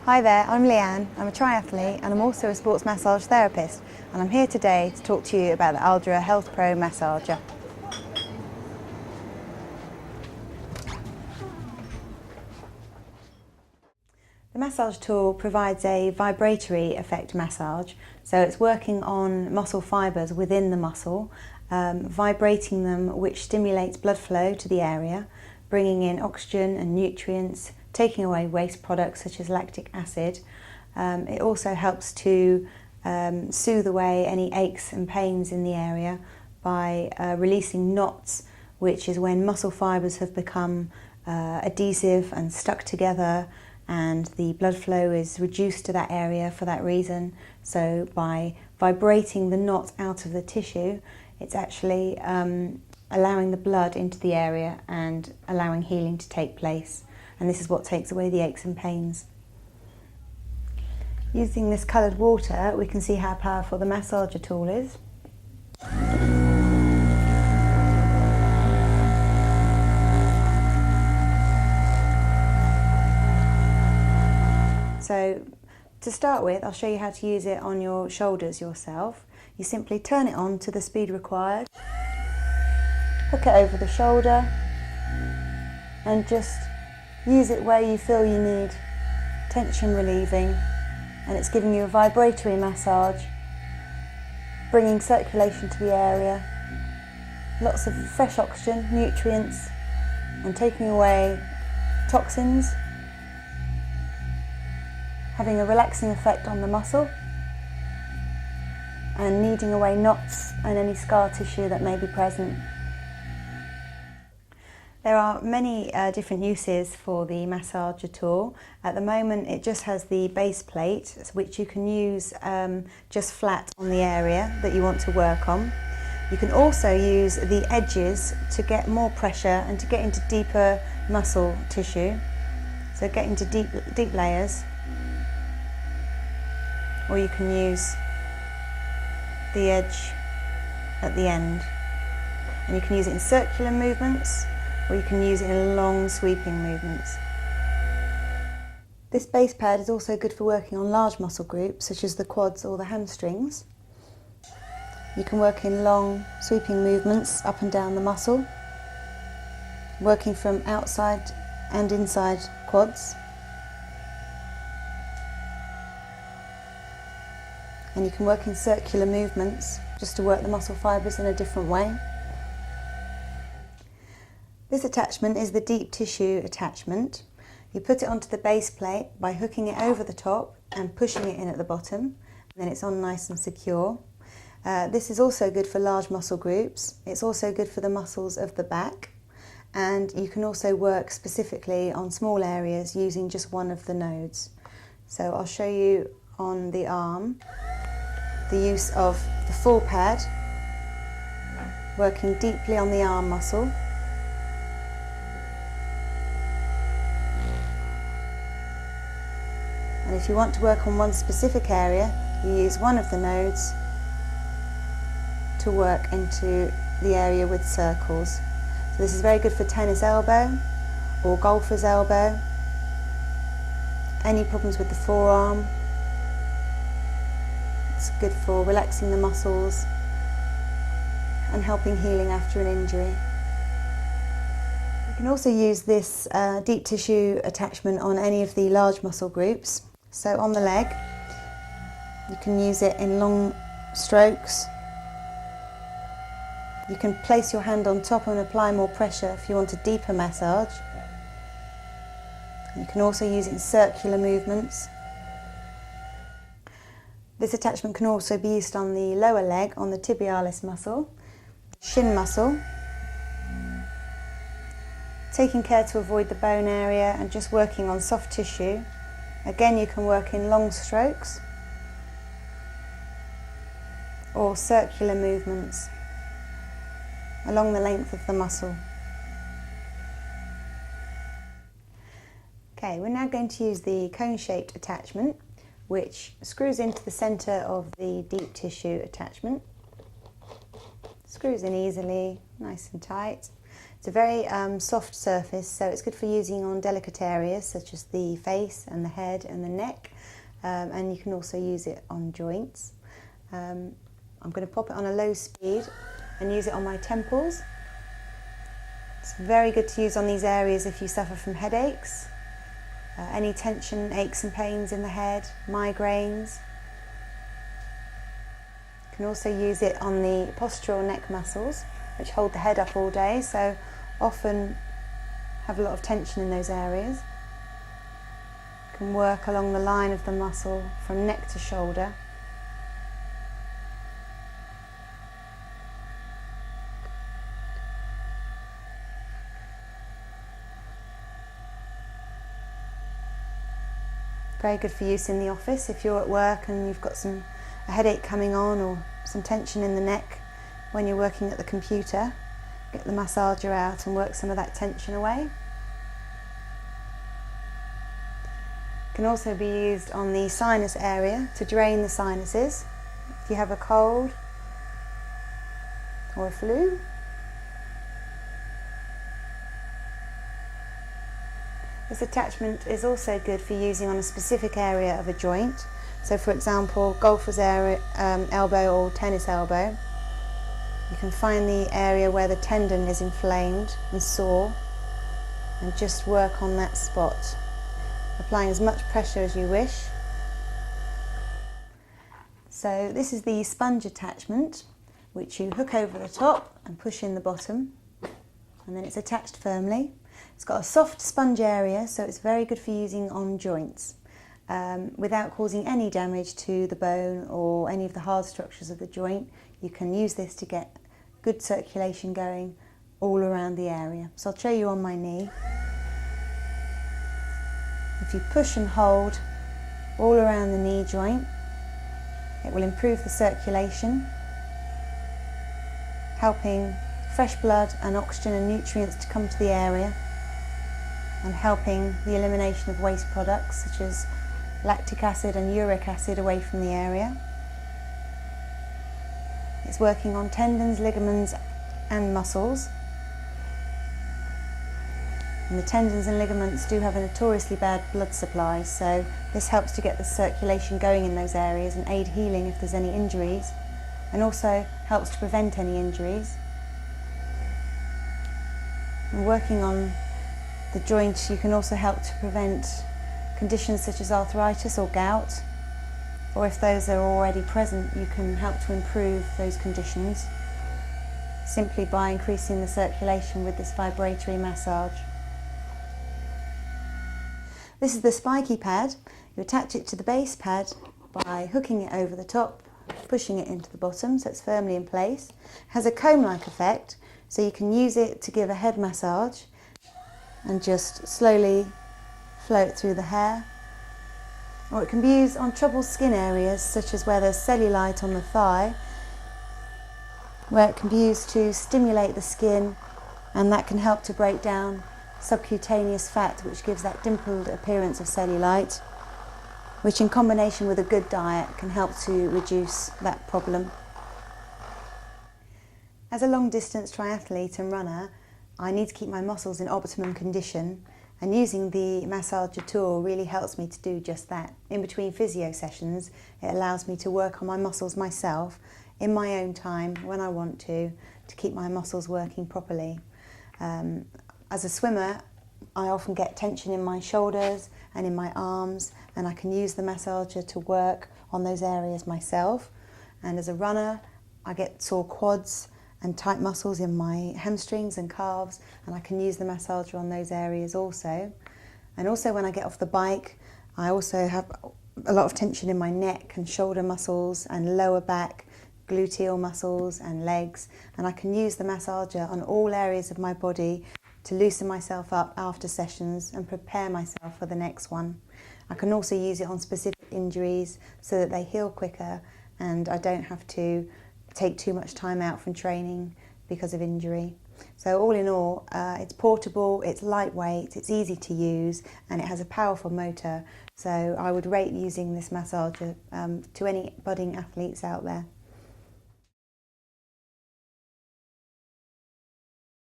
Hi there, I'm Leanne. I'm a triathlete and I'm also a sports massage therapist, and I'm here today to talk to you about the Aldrah Health Pro massager. The massage tool provides a vibratory effect massage, so it's working on muscle fibres within the muscle, vibrating them, which stimulates blood flow to the area, bringing in oxygen and nutrients, taking away waste products such as lactic acid. It also helps to soothe away any aches and pains in the area by releasing knots, which is when muscle fibres have become adhesive and stuck together, and the blood flow is reduced to that area for that reason. So by vibrating the knot out of the tissue, it's actually allowing the blood into the area and allowing healing to take place. And this is what takes away the aches and pains. Using this coloured water, we can see how powerful the massager tool is. So to start with, I'll show you how to use it on your shoulders yourself. You simply turn it on to the speed required, hook it over the shoulder and just use it where you feel you need tension relieving, and it's giving you a vibratory massage, bringing circulation to the area, lots of fresh oxygen, nutrients, and taking away toxins, having a relaxing effect on the muscle and kneading away knots and any scar tissue that may be present. There are many different uses for the massager tool. At the moment it just has the base plate, which you can use just flat on the area that you want to work on. You can also use the edges to get more pressure and to get into deeper muscle tissue, so get into deep layers. Or you can use the edge at the end, and you can use it in circular movements, or you can use it in long sweeping movements. This base pad is also good for working on large muscle groups such as the quads or the hamstrings. You can work in long sweeping movements up and down the muscle, working from outside and inside quads. And you can work in circular movements just to work the muscle fibres in a different way. This attachment is the deep tissue attachment. You put it onto the base plate by hooking it over the top and pushing it in at the bottom, and then it's on nice and secure. This is also good for large muscle groups. It's also good for the muscles of the back, and you can also work specifically on small areas using just one of the nodes. So I'll show you on the arm the use of the full pad, working deeply on the arm muscle. And if you want to work on one specific area, you use one of the nodes to work into the area with circles. So this is very good for tennis elbow or golfer's elbow, any problems with the forearm. It's good for relaxing the muscles and helping healing after an injury. You can also use this deep tissue attachment on any of the large muscle groups. So on the leg, you can use it in long strokes. You can place your hand on top and apply more pressure if you want a deeper massage. You can also use it in circular movements. This attachment can also be used on the lower leg, on the tibialis muscle, shin muscle, taking care to avoid the bone area and just working on soft tissue. Again, you can work in long strokes or circular movements along the length of the muscle. Okay, we're now going to use the cone-shaped attachment, which screws into the centre of the deep tissue attachment. Screws in easily, nice and tight. It's a very soft surface, so it's good for using on delicate areas such as the face and the head and the neck, and you can also use it on joints. I'm going to pop it on a low speed and use it on my temples. It's very good to use on these areas if you suffer from headaches, any tension, aches and pains in the head, migraines. You can also use it on the postural neck muscles, which hold the head up all day, so often have a lot of tension in those areas. You can work along the line of the muscle from neck to shoulder. Very good for use in the office if you're at work and you've got a headache coming on or some tension in the neck when you're working at the computer. Get the massager out and work some of that tension away. It can also be used on the sinus area to drain the sinuses if you have a cold or a flu. This attachment is also good for using on a specific area of a joint. So for example, golfer's elbow or tennis elbow. You can find the area where the tendon is inflamed and sore and just work on that spot, applying as much pressure as you wish. So this is the sponge attachment, which you hook over the top and push in the bottom, and then it's attached firmly. It's got a soft sponge area, so it's very good for using on joints without causing any damage to the bone or any of the hard structures of the joint. You can use this to get good circulation going all around the area. So I'll show you on my knee. If you push and hold all around the knee joint, it will improve the circulation, helping fresh blood and oxygen and nutrients to come to the area, and helping the elimination of waste products such as lactic acid and uric acid away from the area. It's working on tendons, ligaments and muscles. And the tendons and ligaments do have a notoriously bad blood supply, so this helps to get the circulation going in those areas and aid healing if there's any injuries, and also helps to prevent any injuries. And working on the joint, you can also help to prevent conditions such as arthritis or gout, or if those are already present, you can help to improve those conditions simply by increasing the circulation with this vibratory massage. This is the spiky pad. You attach it to the base pad by hooking it over the top, pushing it into the bottom so it's firmly in place. It has a comb-like effect, so you can use it to give a head massage and just slowly float through the hair. Or it can be used on troubled skin areas such as where there's cellulite on the thigh, where it can be used to stimulate the skin, and that can help to break down subcutaneous fat, which gives that dimpled appearance of cellulite, which in combination with a good diet can help to reduce that problem. As a long distance triathlete and runner, I need to keep my muscles in optimum condition, and using the massager tool really helps me to do just that. In between physio sessions, it allows me to work on my muscles myself in my own time when I want to keep my muscles working properly. As a swimmer, I often get tension in my shoulders and in my arms, and I can use the massager to work on those areas myself. And as a runner, I get sore quads and tight muscles in my hamstrings and calves, and I can use the massager on those areas also. And also when I get off the bike, I also have a lot of tension in my neck and shoulder muscles and lower back, gluteal muscles and legs, and I can use the massager on all areas of my body to loosen myself up after sessions and prepare myself for the next one. I can also use it on specific injuries so that they heal quicker and I don't have to take too much time out from training because of injury. So all in all, it's portable, it's lightweight, it's easy to use, and it has a powerful motor. So I would rate using this massager to any budding athletes out there.